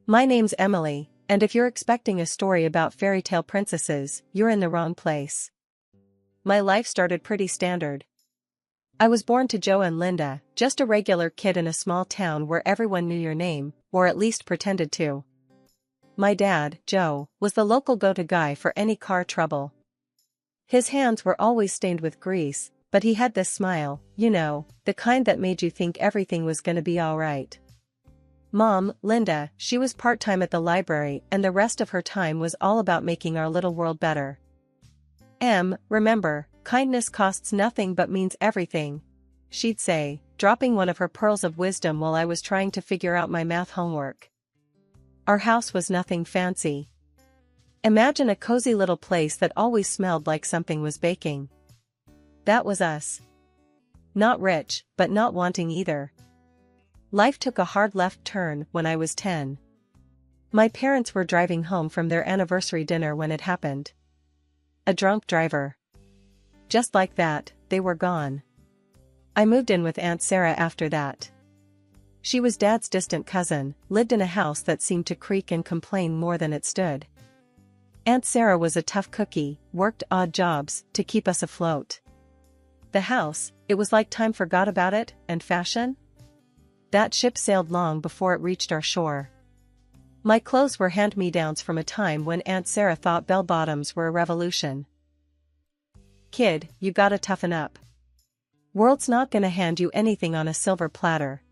My name's Emily, and if you're expecting a story about fairy tale princesses, you're in the wrong place. My life started pretty standard. I was born to Joe and Linda, just a regular kid in a small town where everyone knew your name, or at least pretended to. My dad, Joe, was the local go-to guy for any car trouble. His hands were always stained with grease, but he had this smile, the kind that made you think everything was gonna be alright. Mom, Linda, she was part-time at the library and the rest of her time was all about making our little world better. Remember, kindness costs nothing but means everything, she'd say, dropping one of her pearls of wisdom while I was trying to figure out my math homework. Our house was nothing fancy. Imagine a cozy little place that always smelled like something was baking. That was us. Not rich, but not wanting either. Life took a hard left turn when I was 10. My parents were driving home from their anniversary dinner when it happened. A drunk driver. Just like that, they were gone. I moved in with Aunt Sarah after that. She was Dad's distant cousin, lived in a house that seemed to creak and complain more than it stood. Aunt Sarah was a tough cookie, worked odd jobs to keep us afloat. The house, it was like time forgot about it, and fashion? That ship sailed long before it reached our shore. My clothes were hand-me-downs from a time when Aunt Sarah thought bell-bottoms were a revolution. Kid, you gotta toughen up. World's not gonna hand you anything on a silver platter,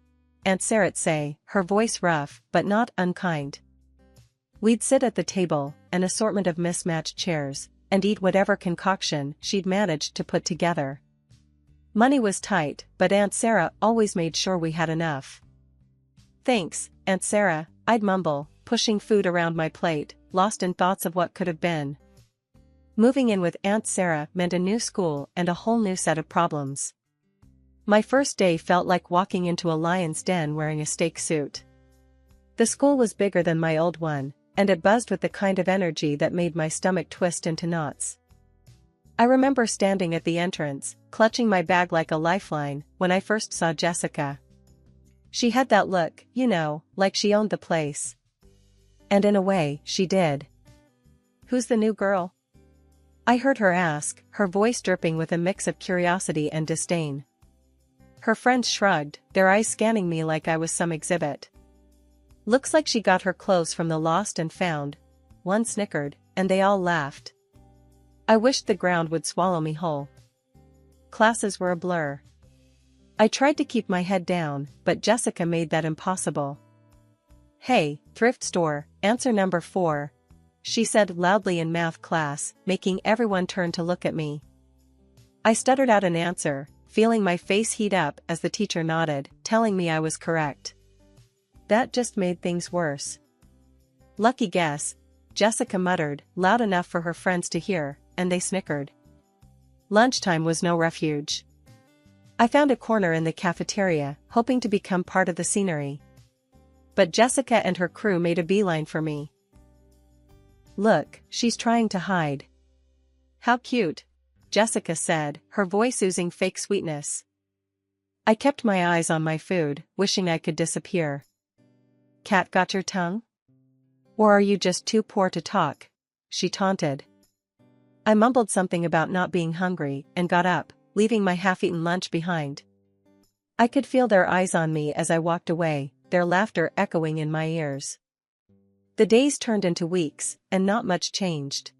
Aunt Sarah'd say, her voice rough, but not unkind. We'd sit at the table, an assortment of mismatched chairs, and eat whatever concoction she'd managed to put together. Money was tight, but Aunt Sarah always made sure we had enough. Thanks, Aunt Sarah, I'd mumble, pushing food around my plate, lost in thoughts of what could have been. Moving in with Aunt Sarah meant a new school and a whole new set of problems. My first day felt like walking into a lion's den wearing a steak suit. The school was bigger than my old one, and it buzzed with the kind of energy that made my stomach twist into knots. I remember standing at the entrance, clutching my bag like a lifeline, when I first saw Jessica. She had that look, like she owned the place. And in a way, she did. "Who's the new girl?" I heard her ask, her voice dripping with a mix of curiosity and disdain. Her friends shrugged, their eyes scanning me like I was some exhibit. "Looks like she got her clothes from the lost and found," one snickered, and they all laughed. I wished the ground would swallow me whole. Classes were a blur. I tried to keep my head down, but Jessica made that impossible. "Hey, thrift store, answer number 4, she said loudly in math class, making everyone turn to look at me. I stuttered out an answer, feeling my face heat up as the teacher nodded, telling me I was correct. That just made things worse. "Lucky guess," Jessica muttered, loud enough for her friends to hear, and they snickered. Lunchtime was no refuge. I found a corner in the cafeteria, hoping to become part of the scenery. But Jessica and her crew made a beeline for me. "Look, she's trying to hide." "How cute," Jessica said, her voice oozing fake sweetness. I kept my eyes on my food, wishing I could disappear. "Cat got your tongue? Or are you just too poor to talk?" she taunted. I mumbled something about not being hungry and got up, leaving my half-eaten lunch behind. I could feel their eyes on me as I walked away, their laughter echoing in my ears. The days turned into weeks, and not much changed.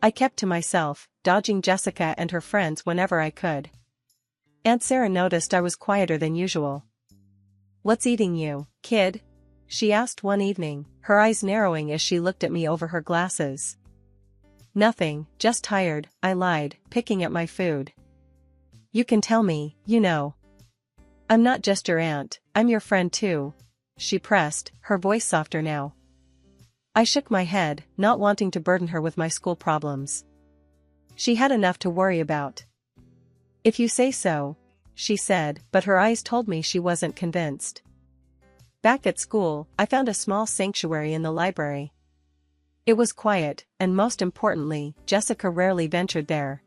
I kept to myself, dodging Jessica and her friends whenever I could. Aunt Sarah noticed I was quieter than usual. "What's eating you, kid?" she asked one evening, her eyes narrowing as she looked at me over her glasses. "Nothing, just tired," I lied, picking at my food. "You can tell me, I'm not just your aunt, I'm your friend too," she pressed, her voice softer now. I shook my head, not wanting to burden her with my school problems. She had enough to worry about. "If you say so," she said, but her eyes told me she wasn't convinced. Back at school, I found a small sanctuary in the library. It was quiet, and most importantly, Jessica rarely ventured there.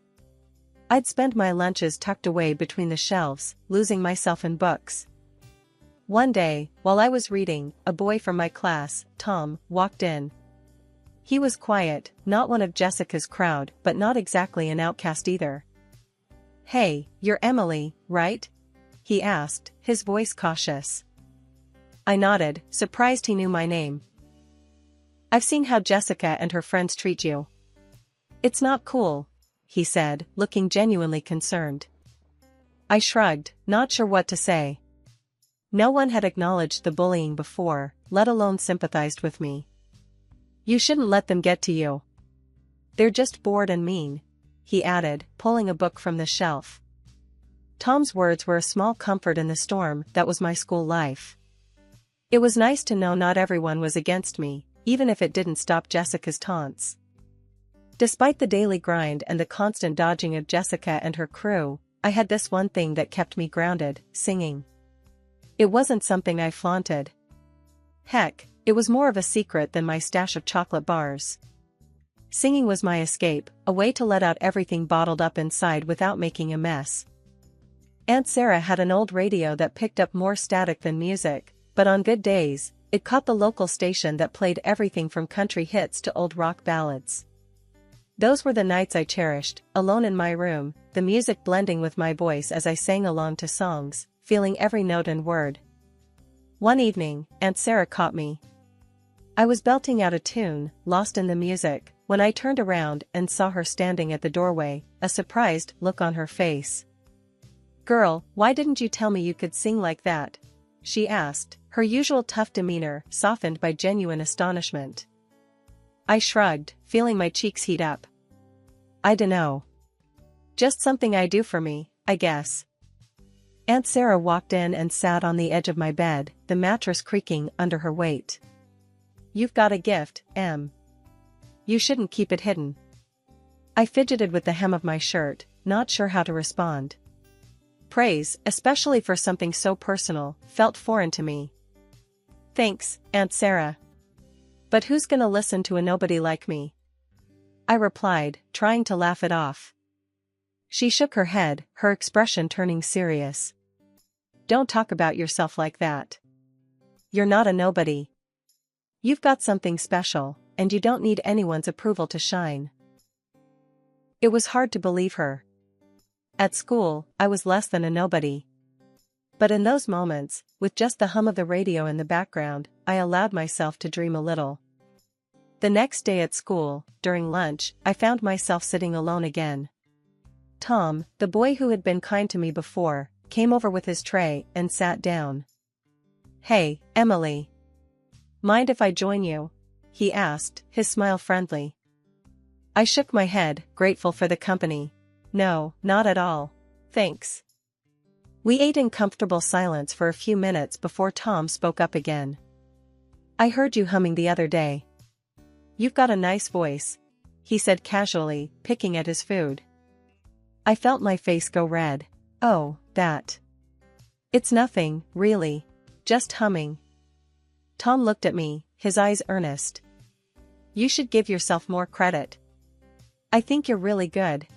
I'd spend my lunches tucked away between the shelves, losing myself in books. One day, while I was reading, a boy from my class, Tom, walked in. He was quiet, not one of Jessica's crowd, but not exactly an outcast either. "Hey, you're Emily, right?" he asked, his voice cautious. I nodded, surprised he knew my name. "I've seen how Jessica and her friends treat you. It's not cool," he said, looking genuinely concerned. I shrugged, not sure what to say. No one had acknowledged the bullying before, let alone sympathized with me. "You shouldn't let them get to you. They're just bored and mean," he added, pulling a book from the shelf. Tom's words were a small comfort in the storm that was my school life. It was nice to know not everyone was against me, even if it didn't stop Jessica's taunts. Despite the daily grind and the constant dodging of Jessica and her crew, I had this one thing that kept me grounded: singing. It wasn't something I flaunted. Heck, it was more of a secret than my stash of chocolate bars. Singing was my escape, a way to let out everything bottled up inside without making a mess. Aunt Sarah had an old radio that picked up more static than music, but on good days, it caught the local station that played everything from country hits to old rock ballads. Those were the nights I cherished, alone in my room, the music blending with my voice as I sang along to songs, feeling every note and word. One evening, Aunt Sarah caught me. I was belting out a tune, lost in the music, when I turned around and saw her standing at the doorway, a surprised look on her face. "Girl, why didn't you tell me you could sing like that?" she asked, her usual tough demeanor softened by genuine astonishment. I shrugged, feeling my cheeks heat up. "I dunno. Just something I do for me, I guess." Aunt Sarah walked in and sat on the edge of my bed, the mattress creaking under her weight. "You've got a gift, Em. You shouldn't keep it hidden." I fidgeted with the hem of my shirt, not sure how to respond. Praise, especially for something so personal, felt foreign to me. "Thanks, Aunt Sarah. But who's gonna listen to a nobody like me?" I replied, trying to laugh it off. She shook her head, her expression turning serious. "Don't talk about yourself like that. You're not a nobody. You've got something special, and you don't need anyone's approval to shine." It was hard to believe her. At school, I was less than a nobody. But in those moments, with just the hum of the radio in the background, I allowed myself to dream a little. The next day at school, during lunch, I found myself sitting alone again. Tom, the boy who had been kind to me before, came over with his tray and sat down. "Hey, Emily. Mind if I join you?" he asked, his smile friendly. I shook my head, grateful for the company. "No, not at all. Thanks." We ate in comfortable silence for a few minutes before Tom spoke up again. "I heard you humming the other day. You've got a nice voice," he said casually, picking at his food. I felt my face go red. "Oh, that. It's nothing, really. Just humming." Tom looked at me, his eyes earnest. "You should give yourself more credit. I think you're really good."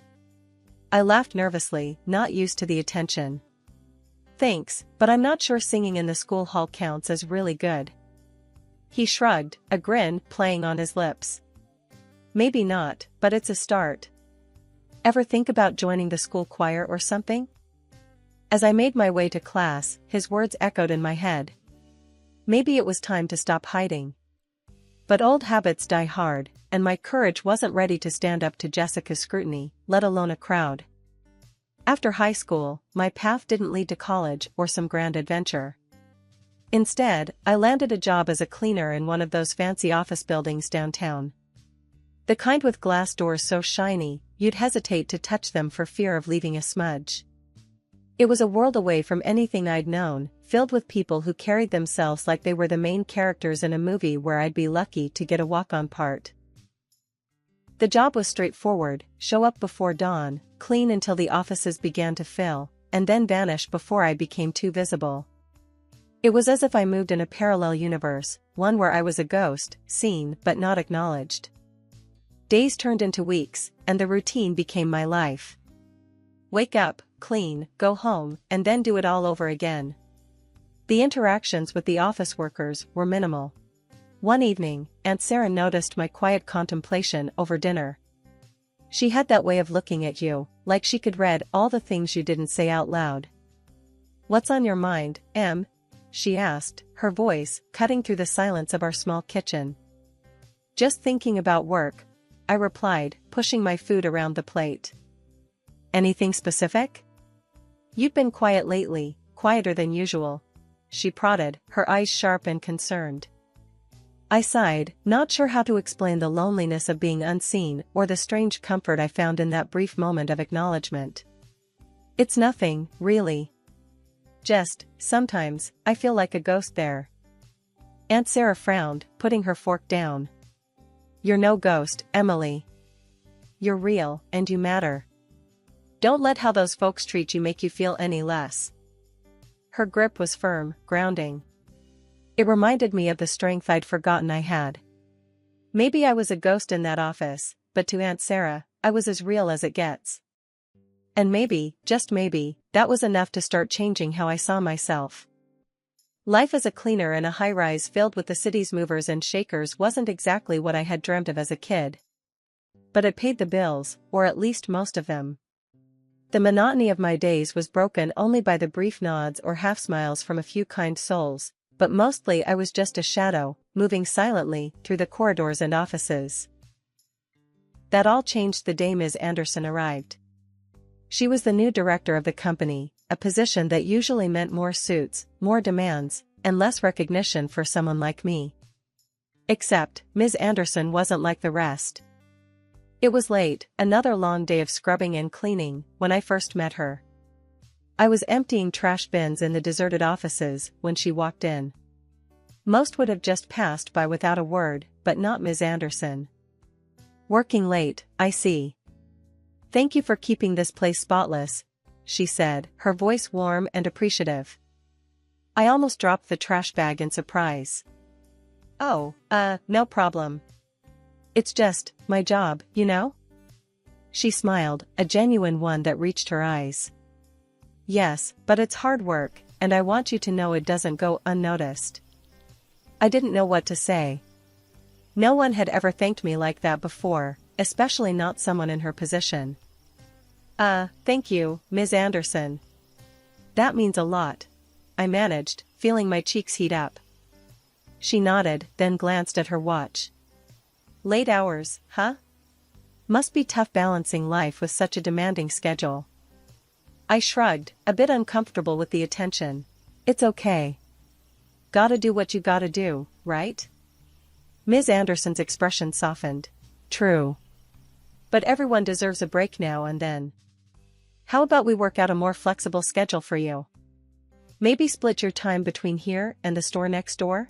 I laughed nervously, not used to the attention. "Thanks, but I'm not sure singing in the school hall counts as really good." He shrugged, a grin playing on his lips. "Maybe not, but it's a start. Ever think about joining the school choir or something?" As I made my way to class, his words echoed in my head. Maybe it was time to stop hiding. But old habits die hard, and my courage wasn't ready to stand up to Jessica's scrutiny, let alone a crowd. After high school, my path didn't lead to college or some grand adventure. Instead, I landed a job as a cleaner in one of those fancy office buildings downtown. The kind with glass doors so shiny, you'd hesitate to touch them for fear of leaving a smudge. It was a world away from anything I'd known, filled with people who carried themselves like they were the main characters in a movie where I'd be lucky to get a walk-on part. The job was straightforward: show up before dawn, clean until the offices began to fill, and then vanish before I became too visible. It was as if I moved in a parallel universe, one where I was a ghost, seen but not acknowledged. Days turned into weeks, and the routine became my life. Wake up, clean, go home, and then do it all over again. The interactions with the office workers were minimal. One evening, Aunt Sarah noticed my quiet contemplation over dinner. She had that way of looking at you, like she could read all the things you didn't say out loud. "What's on your mind, Em?" she asked, her voice cutting through the silence of our small kitchen. "Just thinking about work," I replied, pushing my food around the plate. "Anything specific?" "You've been quiet lately, quieter than usual," she prodded, her eyes sharp and concerned. I sighed, not sure how to explain the loneliness of being unseen or the strange comfort I found in that brief moment of acknowledgement. "It's nothing, really. Just, sometimes, I feel like a ghost there." Aunt Sarah frowned, putting her fork down. "You're no ghost, Emily. You're real, and you matter. Don't let how those folks treat you make you feel any less." Her grip was firm, grounding. It reminded me of the strength I'd forgotten I had. Maybe I was a ghost in that office, but to Aunt Sarah, I was as real as it gets. And maybe, just maybe, that was enough to start changing how I saw myself. Life as a cleaner in a high-rise filled with the city's movers and shakers wasn't exactly what I had dreamt of as a kid. But it paid the bills, or at least most of them. The monotony of my days was broken only by the brief nods or half-smiles from a few kind souls, but mostly I was just a shadow, moving silently through the corridors and offices. That all changed the day Ms. Anderson arrived. She was the new director of the company, a position that usually meant more suits, more demands, and less recognition for someone like me. Except, Ms. Anderson wasn't like the rest. It was late, another long day of scrubbing and cleaning, when I first met her. I was emptying trash bins in the deserted offices when she walked in. Most would have just passed by without a word, but not Ms. Anderson. "Working late, I see. Thank you for keeping this place spotless," she said, her voice warm and appreciative. I almost dropped the trash bag in surprise. "Oh, no problem. It's just, my job, you know?" She smiled, a genuine one that reached her eyes. "Yes, but it's hard work, and I want you to know it doesn't go unnoticed." I didn't know what to say. No one had ever thanked me like that before, especially not someone in her position. Thank you, Ms. Anderson. That means a lot," I managed, feeling my cheeks heat up. She nodded, then glanced at her watch. "Late hours, huh? Must be tough balancing life with such a demanding schedule." I shrugged, a bit uncomfortable with the attention. "It's okay. Gotta do what you gotta do, right?" Ms. Anderson's expression softened. "True. But everyone deserves a break now and then. How about we work out a more flexible schedule for you? Maybe split your time between here and the store next door?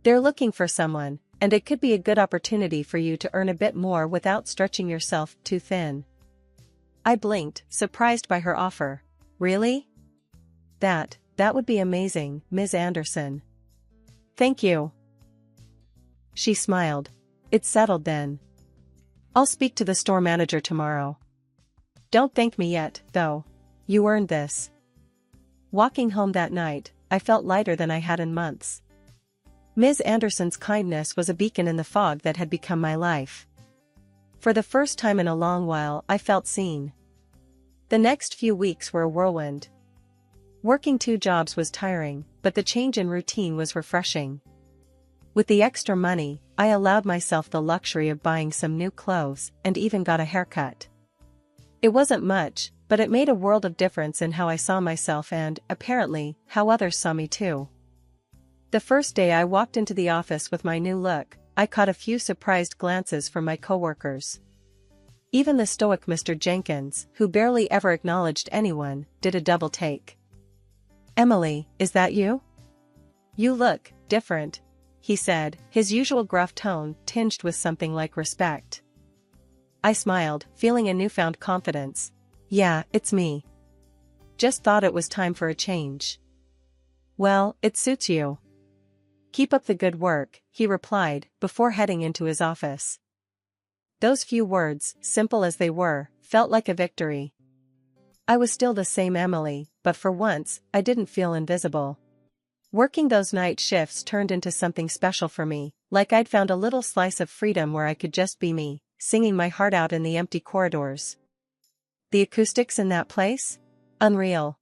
They're looking for someone, and it could be a good opportunity for you to earn a bit more without stretching yourself too thin." I blinked, surprised by her offer. "Really? That would be amazing, Ms. Anderson. Thank you." She smiled. "It's settled then. I'll speak to the store manager tomorrow. Don't thank me yet, though. You earned this." Walking home that night, I felt lighter than I had in months. Ms. Anderson's kindness was a beacon in the fog that had become my life. For the first time in a long while, I felt seen. The next few weeks were a whirlwind. Working 2 jobs was tiring, but the change in routine was refreshing. With the extra money, I allowed myself the luxury of buying some new clothes and even got a haircut. It wasn't much, but it made a world of difference in how I saw myself and, apparently, how others saw me too. The first day I walked into the office with my new look, I caught a few surprised glances from my coworkers. Even the stoic Mr. Jenkins, who barely ever acknowledged anyone, did a double take. "Emily, is that you? You look different," he said, his usual gruff tone tinged with something like respect. I smiled, feeling a newfound confidence. "Yeah, it's me. Just thought it was time for a change." "Well, it suits you. Keep up the good work," he replied, before heading into his office. Those few words, simple as they were, felt like a victory. I was still the same Emily, but for once, I didn't feel invisible. Working those night shifts turned into something special for me, like I'd found a little slice of freedom where I could just be me, singing my heart out in the empty corridors. The acoustics in that place? Unreal.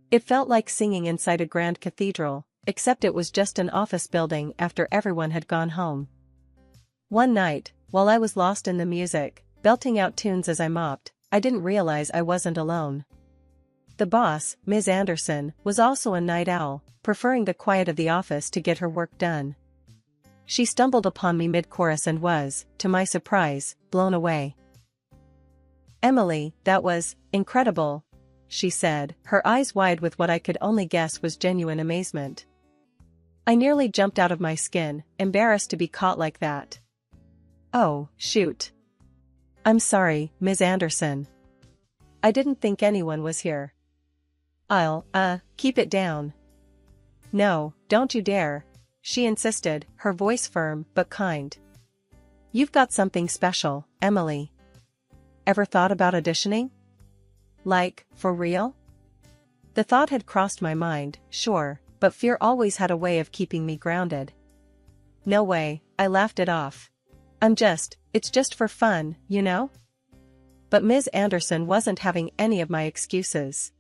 It felt like singing inside a grand cathedral, except it was just an office building after everyone had gone home. One night, while I was lost in the music, belting out tunes as I mopped, I didn't realize I wasn't alone. The boss, Ms. Anderson, was also a night owl, preferring the quiet of the office to get her work done. She stumbled upon me mid-chorus and was, to my surprise, blown away. "Emily, that was incredible," she said, her eyes wide with what I could only guess was genuine amazement. I nearly jumped out of my skin, embarrassed to be caught like that. "Oh, shoot. I'm sorry, Ms. Anderson. I didn't think anyone was here." "I'll, keep it down." "No, don't you dare," she insisted, her voice firm but kind. "You've got something special, Emily. Ever thought about auditioning? Like, for real?" The thought had crossed my mind, sure, but fear always had a way of keeping me grounded. "No way," I laughed it off. It's just for fun, you know?" But Ms. Anderson wasn't having any of my excuses.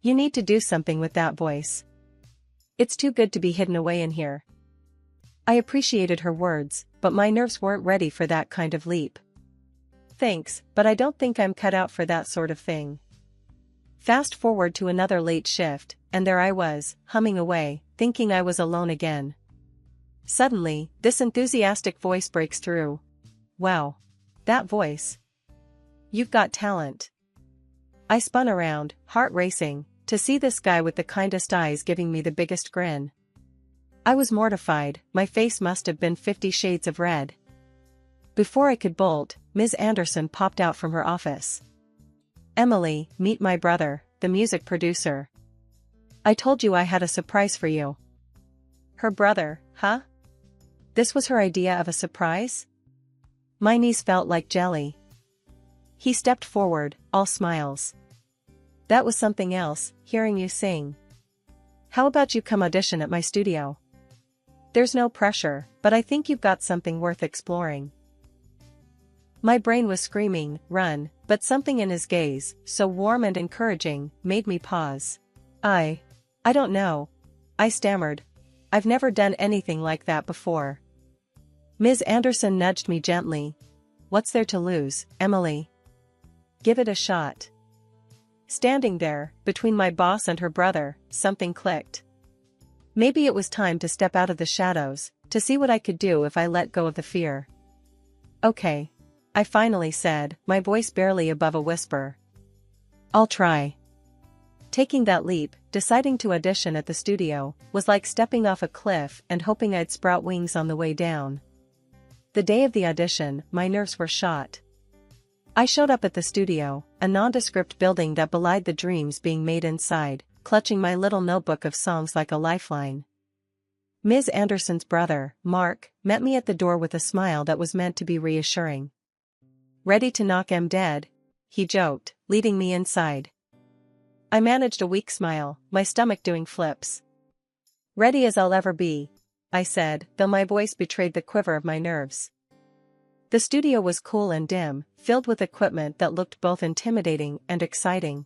"You need to do something with that voice. It's too good to be hidden away in here." I appreciated her words, but my nerves weren't ready for that kind of leap. "Thanks, but I don't think I'm cut out for that sort of thing." Fast forward to another late shift, and there I was, humming away, thinking I was alone again. Suddenly, this enthusiastic voice breaks through. "Wow. That voice. You've got talent." I spun around, heart racing, to see this guy with the kindest eyes giving me the biggest grin. I was mortified, my face must have been 50 shades of red. Before I could bolt, Ms. Anderson popped out from her office. "Emily, meet my brother, the music producer. I told you I had a surprise for you." Her brother, huh? This was her idea of a surprise? My knees felt like jelly. He stepped forward, all smiles. "That was something else, hearing you sing. How about you come audition at my studio? There's no pressure, but I think you've got something worth exploring." My brain was screaming, "Run," but something in his gaze, so warm and encouraging, made me pause. I don't know," I stammered. "I've never done anything like that before." Ms. Anderson nudged me gently. "What's there to lose, Emily? Give it a shot." Standing there, between my boss and her brother, something clicked. Maybe it was time to step out of the shadows, to see what I could do if I let go of the fear. "Okay," I finally said, my voice barely above a whisper. "I'll try." Taking that leap, deciding to audition at the studio, was like stepping off a cliff and hoping I'd sprout wings on the way down. The day of the audition, my nerves were shot. I showed up at the studio, a nondescript building that belied the dreams being made inside, clutching my little notebook of songs like a lifeline. Ms. Anderson's brother, Mark, met me at the door with a smile that was meant to be reassuring. "Ready to knock 'em dead?" he joked, leading me inside. I managed a weak smile, my stomach doing flips. "Ready as I'll ever be," I said, though my voice betrayed the quiver of my nerves. The studio was cool and dim, filled with equipment that looked both intimidating and exciting.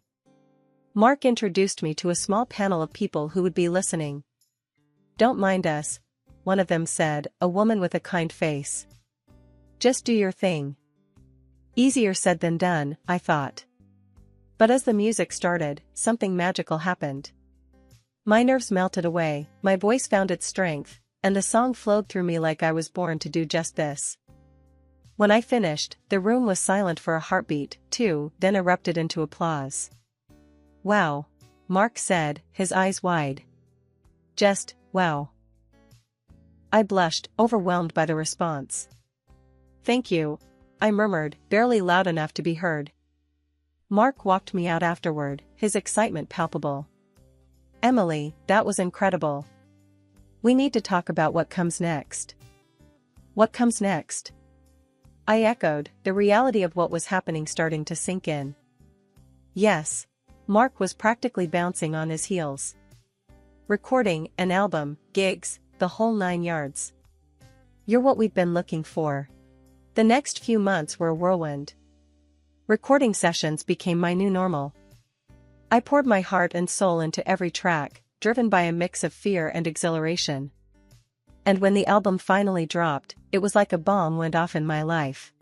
Mark introduced me to a small panel of people who would be listening. "Don't mind us," one of them said, a woman with a kind face. "Just do your thing." Easier said than done, I thought. But as the music started, something magical happened. My nerves melted away, my voice found its strength, and the song flowed through me like I was born to do just this. When I finished, the room was silent for a heartbeat, too, then erupted into applause. "Wow," Mark said, his eyes wide. "Just, wow." I blushed, overwhelmed by the response. "Thank you," I murmured, barely loud enough to be heard. Mark walked me out afterward, his excitement palpable. "Emily, that was incredible. We need to talk about what comes next." "What comes next?" I echoed, the reality of what was happening starting to sink in. "Yes." Mark was practically bouncing on his heels. recording, an album, gigs, the whole 9 yards. You're what we've been looking for. The next few months were a whirlwind. Recording sessions became my new normal. I poured my heart and soul into every track, driven by a mix of fear and exhilaration. And when the album finally dropped, it was like a bomb went off in my life.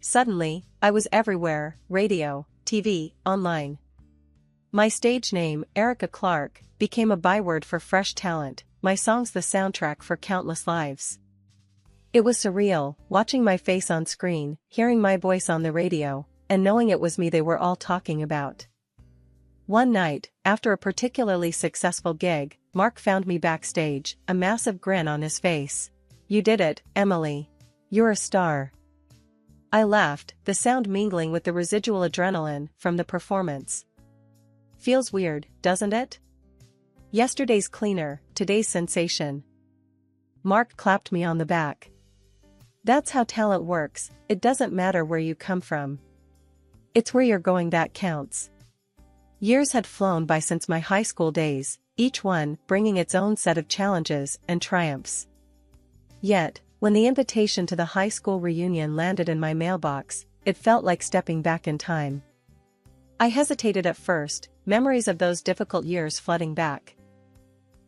Suddenly, I was everywhere: radio, TV, online. My stage name, Erica Clark, became a byword for fresh talent, my songs the soundtrack for countless lives. It was surreal, watching my face on screen, hearing my voice on the radio, and knowing it was me they were all talking about. One night, after a particularly successful gig, Mark found me backstage, a massive grin on his face. "You did it, Emily. You're a star." I laughed, the sound mingling with the residual adrenaline from the performance. Feels weird, doesn't it? Yesterday's cleaner, today's sensation. Mark clapped me on the back. That's how talent works, it doesn't matter where you come from. It's where you're going that counts. Years had flown by since my high school days, each one bringing its own set of challenges and triumphs. Yet, when the invitation to the high school reunion landed in my mailbox, it felt like stepping back in time. I hesitated at first, memories of those difficult years flooding back.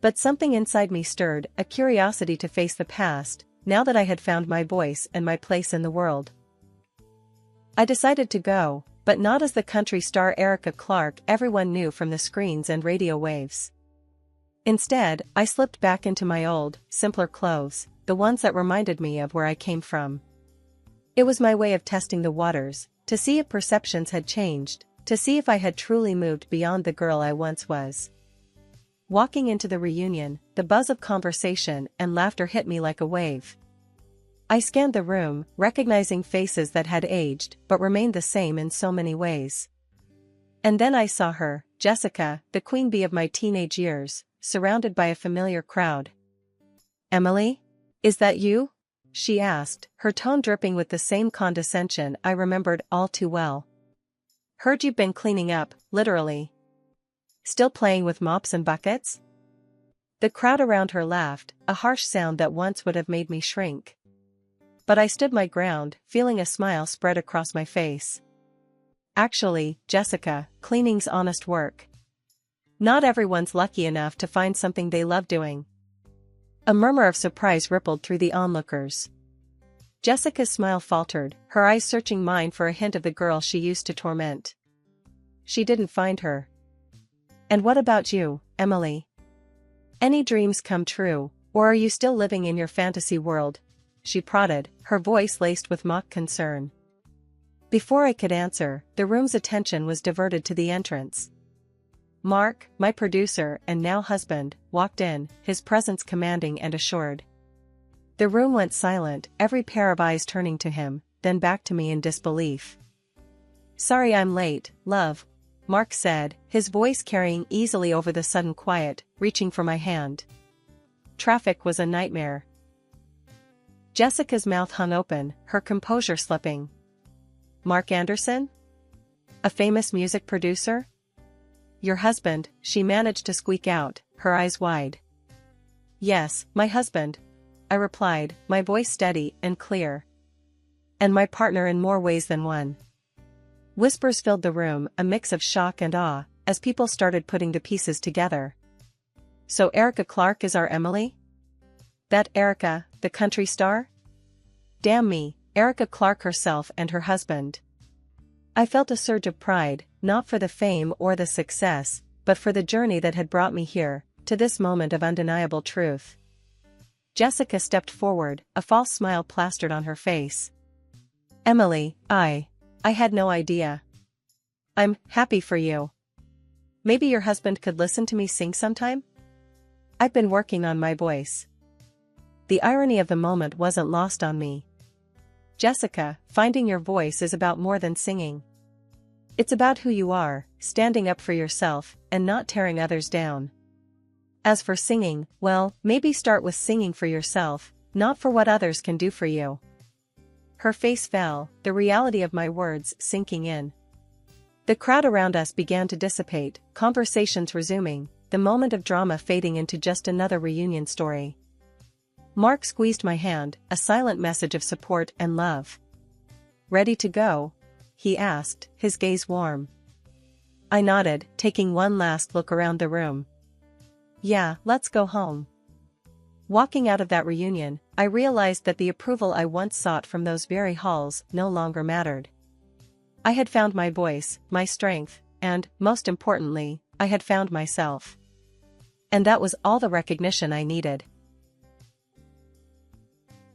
But something inside me stirred, a curiosity to face the past, now that I had found my voice and my place in the world. I decided to go, but not as the country star Erica Clark everyone knew from the screens and radio waves. Instead, I slipped back into my old, simpler clothes, the ones that reminded me of where I came from. It was my way of testing the waters, to see if perceptions had changed, to see if I had truly moved beyond the girl I once was. Walking into the reunion, the buzz of conversation and laughter hit me like a wave. I scanned the room, recognizing faces that had aged but remained the same in so many ways. And then I saw her, Jessica, the queen bee of my teenage years, surrounded by a familiar crowd. "Emily? Is that you?" she asked, her tone dripping with the same condescension I remembered all too well. "Heard you've been cleaning up, literally. Still playing with mops and buckets?" The crowd around her laughed, a harsh sound that once would have made me shrink. But I stood my ground, feeling a smile spread across my face. "Actually, Jessica, cleaning's honest work. Not everyone's lucky enough to find something they love doing." A murmur of surprise rippled through the onlookers. Jessica's smile faltered, her eyes searching mine for a hint of the girl she used to torment. "She didn't find her." "And what about you, Emily? Any dreams come true, or are you still living in your fantasy world?" she prodded, her voice laced with mock concern. Before I could answer, the room's attention was diverted to the entrance. Mark, my producer and now husband, walked in, his presence commanding and assured. The room went silent, every pair of eyes turning to him, then back to me in disbelief. "Sorry I'm late, love," Mark said, his voice carrying easily over the sudden quiet, reaching for my hand. "Traffic was a nightmare." Jessica's mouth hung open, her composure slipping. "Mark Anderson? A famous music producer?" "Your husband," she managed to squeak out, her eyes wide. "Yes, my husband," I replied, my voice steady and clear. "And my partner in more ways than one." Whispers filled the room, a mix of shock and awe, as people started putting the pieces together. "So Erica Clark is our Emily? That Erica, the country star? Damn me, Erica Clark herself and her husband." I felt a surge of pride, not for the fame or the success, but for the journey that had brought me here, to this moment of undeniable truth. Jessica stepped forward, a false smile plastered on her face. "Emily, I had no idea. I'm happy for you. Maybe your husband could listen to me sing sometime? I've been working on my voice." The irony of the moment wasn't lost on me. "Jessica, finding your voice is about more than singing. It's about who you are, standing up for yourself, and not tearing others down. As for singing, well, maybe start with singing for yourself, not for what others can do for you." Her face fell, the reality of my words sinking in. The crowd around us began to dissipate, conversations resuming, the moment of drama fading into just another reunion story. Mark squeezed my hand, a silent message of support and love. "Ready to go?" he asked, his gaze warm. I nodded, taking one last look around the room. "Yeah, let's go home." Walking out of that reunion, I realized that the approval I once sought from those very halls no longer mattered. I had found my voice, my strength, and, most importantly, I had found myself. And that was all the recognition I needed.